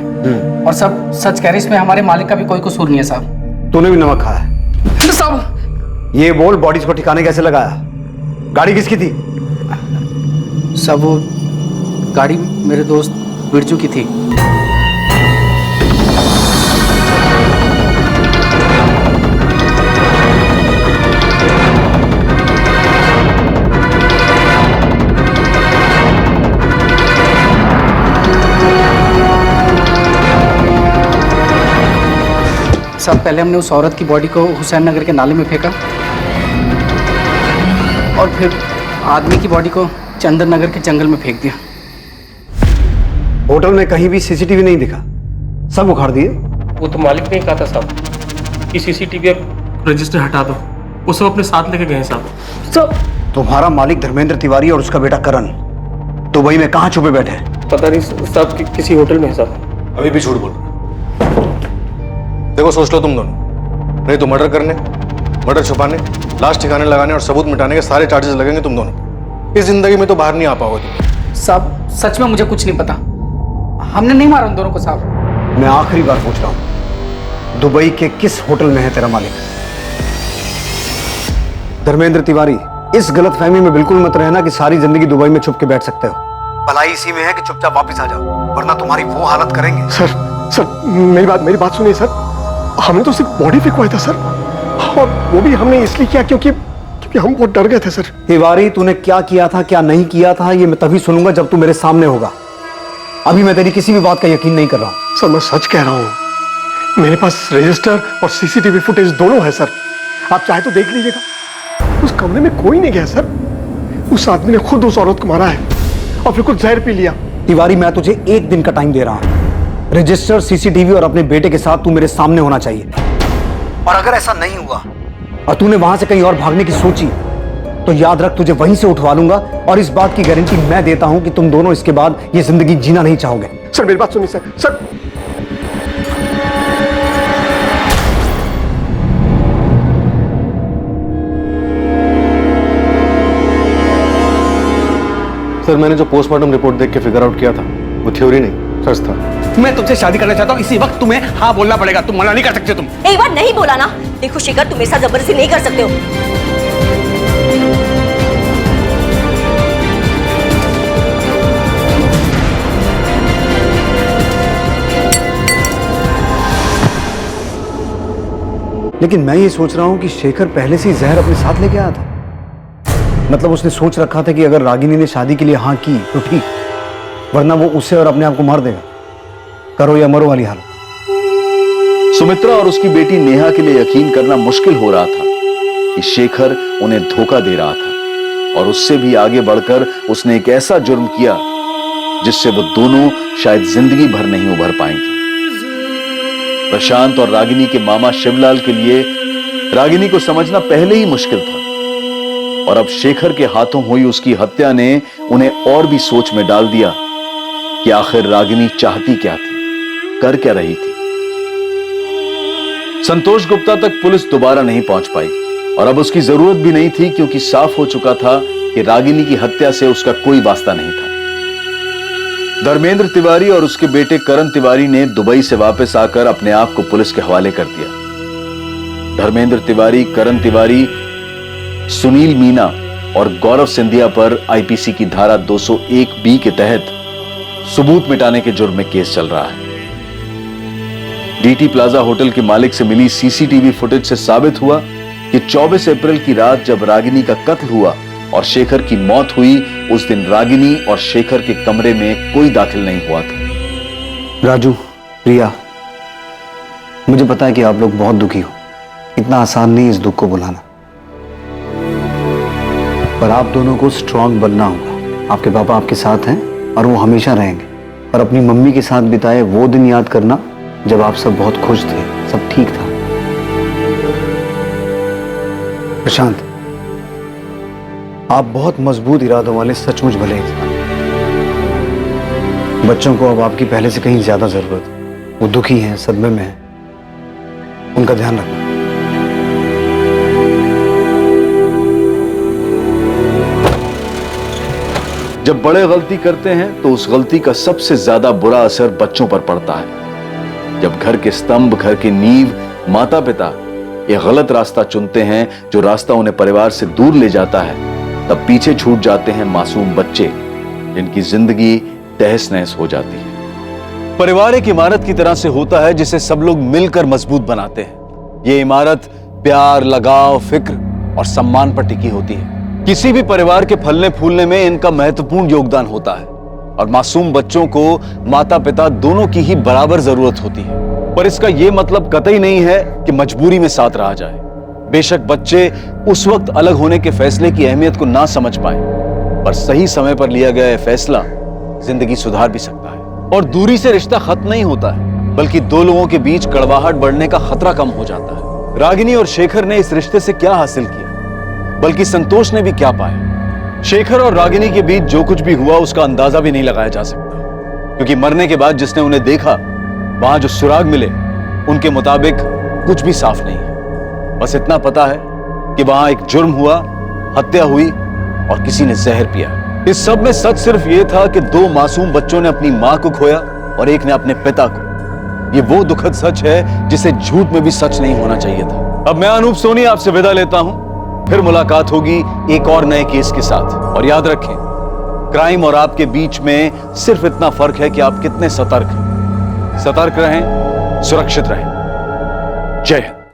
और सब सच कह रहे, इसमें हमारे मालिक का भी कोई कसूर नहीं है साहब। तूने भी नमक खाया है साहब? ये बोल, बॉडीज को ठिकाने कैसे लगाया? गाड़ी किसकी थी? सब वो गाड़ी मेरे दोस्त बिरजू की थी। सब पहले हमने उस औरत की बॉडी को हुसैन नगर के नाले में फेंका और फिर आदमी की बॉडी को चंदन नगर के जंगल में फेंक दिया। होटल में कहीं भी सीसीटीवी नहीं दिखा, सब उखाड़ दिए। वो तो मालिक ने ही कहा था साहब कि सीसीटीवी अब रजिस्टर हटा दो, वो सब अपने साथ लेके गए साहब। तुम्हारा मालिक धर्मेंद्र तिवारी और उसका बेटा करण दुबई में कहाँ छुपे बैठे हैं? पता नहीं साहब किसी होटल में है साहब। अभी भी झूठ बोल रहे। देखो सोच लो तुम दोनों, नहीं तो मर्डर करने, मर्डर छुपाने, लाश ठिकाने लगाने और सबूत मिटाने के सारे चार्जेस लगेंगे तुम दोनों। इस जिंदगी में तो बाहर नहीं आ पाओगे। साहब सच में मुझे कुछ नहीं पता, हमने नहीं मारा उन दोनों को साहब। मैं आखिरी बार पूछ रहा हूं, दुबई के किस होटल में है तेरा मालिक? धर्मेंद्र तिवारी, इस गलतफहमी में बिल्कुल मत रहना कि सारी जिंदगी दुबई में छुप के बैठ सकते हो। भलाई इसी में है कि चुपचाप वापस आ जाओ, वरना तुम्हारी वो हालत करेंगे। सर मेरी बात सुनिए सर, हमने तो सिर्फ बॉडी फेंकवाया था सर, और वो भी हमने इसलिए किया क्योंकि कि हम बहुत डर गए थे सर। तिवारी, तूने क्या किया था क्या नहीं किया था ये मैं तभी सुनूंगा जब तू मेरे सामने होगा। अभी मैं तेरी किसी भी बात का यकीन नहीं कर रहा हूं। सर मैं सच कह रहा हूं, मेरे पास रजिस्टर और सीसीटीवी फुटेज दोनों है सर। आप चाहे तो देख लीजिएगा। उस कमरे में कोई नहीं गया सर। उस आदमी ने खुद उस औरत को मारा है और फिर कुछ जहर पी लिया। तिवारी, मैं तुझे 1 दिन का टाइम दे रहा हूं। रजिस्टर, सीसीटीवी और अपने बेटे के साथ तू मेरे सामने होना चाहिए। और अगर ऐसा नहीं हुआ और तूने वहां से कहीं और भागने की सोची तो याद रख, तुझे वहीं से उठवा लूंगा। और इस बात की गारंटी मैं देता हूं कि तुम दोनों इसके बाद ये जिंदगी जीना नहीं चाहोगे। सर मेरी बात सुनिए सर। सर सर, मैंने जो पोस्टमार्टम रिपोर्ट देख के फिगर आउट किया था वो थ्योरी नहीं, सच था। मैं तुमसे शादी करना चाहता हूँ, इसी वक्त तुम्हें हाँ बोलना पड़ेगा। तुम मना नहीं कर सकते। तुम एक बार नहीं बोला ना। देखो शेखर, तुम मेरे साथ जबरदस्ती नहीं कर सकते हो। लेकिन मैं ये सोच रहा हूं कि शेखर पहले से ही जहर अपने साथ लेके आया था। मतलब उसने सोच रखा था कि अगर रागिनी ने शादी के लिए हाँ की तो ठीक, वरना वो उसे और अपने आप को मार देगा। करो या मरो वाली हालत। सुमित्रा और उसकी बेटी नेहा के लिए यकीन करना मुश्किल हो रहा था कि शेखर उन्हें धोखा दे रहा था, और उससे भी आगे बढ़कर उसने एक ऐसा जुर्म किया जिससे वो दोनों शायद जिंदगी भर नहीं उभर पाएंगे। प्रशांत और रागिनी के मामा शिवलाल के लिए रागिनी को समझना पहले ही मुश्किल था, और अब शेखर के हाथों हुई उसकी हत्या ने उन्हें और भी सोच में डाल दिया कि आखिर रागिनी चाहती क्या थी, कर क्या रही थी। संतोष गुप्ता तक पुलिस दोबारा नहीं पहुंच पाई, और अब उसकी जरूरत भी नहीं थी, क्योंकि साफ हो चुका था कि रागिनी की हत्या से उसका कोई वास्ता नहीं था। धर्मेंद्र तिवारी और उसके बेटे करण तिवारी ने दुबई से वापस आकर अपने आप को पुलिस के हवाले कर दिया। धर्मेंद्र तिवारी, करण तिवारी, सुनील मीना और गौरव सिंधिया पर आईपीसी की धारा 201B के तहत सबूत मिटाने के जुर्म में केस चल रहा है। डीटी प्लाजा होटल के मालिक से मिली सीसीटीवी फुटेज से साबित हुआ कि 24 अप्रैल की रात जब रागिनी का कत्ल हुआ और शेखर की मौत हुई, उस दिन रागिनी और शेखर के कमरे में कोई दाखिल नहीं हुआ था। राजू, प्रिया, मुझे पता है कि आप लोग बहुत दुखी हो। इतना आसान नहीं इस दुख को बुलाना, पर आप दोनों को स्ट्रांग बनना होगा। आपके पापा आपके साथ हैं और वो हमेशा रहेंगे। और अपनी मम्मी के साथ बिताए वो दिन याद करना जब आप सब बहुत खुश थे, सब ठीक था। प्रशांत, आप बहुत मजबूत इरादों वाले सचमुच भले इंसान। बच्चों को अब आपकी पहले से कहीं ज्यादा जरूरत है। वो दुखी हैं, सदमे में हैं, उनका ध्यान रखना। जब बड़े गलती करते हैं तो उस गलती का सबसे ज्यादा बुरा असर बच्चों पर पड़ता है। जब घर के स्तंभ, घर की नींव, माता पिता ये गलत रास्ता चुनते हैं, जो रास्ता उन्हें परिवार से दूर ले जाता है, तब पीछे छूट जाते हैं मासूम बच्चे, जिनकी जिंदगी तहस नहस हो जाती है। परिवार एक इमारत की तरह से होता है जिसे सब लोग मिलकर मजबूत बनाते हैं। ये इमारत प्यार, लगाव, फिक्र और सम्मान पर टिकी होती है। किसी भी परिवार के फलने फूलने में इनका महत्वपूर्ण योगदान होता है, और मासूम बच्चों को माता पिता दोनों की ही बराबर जरूरत होती है। पर इसका यह मतलब कतई नहीं है कि मजबूरी में साथ रहा जाए। बेशक बच्चे उस वक्त अलग होने के फैसले की अहमियत को ना समझ पाए, पर सही समय पर लिया गया फैसला जिंदगी सुधार भी सकता है। और दूरी से रिश्ता खत्म नहीं होता है, बल्कि दो लोगों के बीच कड़वाहट बढ़ने का खतरा कम हो जाता है। रागिनी और शेखर ने इस रिश्ते से क्या हासिल किया, बल्कि संतोष ने भी क्या पाया। शेखर और रागिनी के बीच जो कुछ भी हुआ उसका अंदाजा भी नहीं लगाया जा सकता, क्योंकि मरने के बाद जिसने उन्हें देखा, वहां जो सुराग मिले, उनके मुताबिक कुछ भी साफ नहीं है। बस इतना पता है कि वहां एक जुर्म हुआ, हत्या हुई और किसी ने जहर पिया। इस सब में सच सिर्फ यह था कि दो मासूम बच्चों ने अपनी मां को खोया और एक ने अपने पिता को। ये वो दुखद सच है जिसे झूठ में भी सच नहीं होना चाहिए था। अब मैं अनूप सोनी आपसे विदा लेता हूं। फिर मुलाकात होगी एक और नए केस के साथ। और याद रखें, क्राइम और आपके बीच में सिर्फ इतना फर्क है कि आप कितने सतर्क हैं। सतर्क रहें, सुरक्षित रहें। जय हिंद।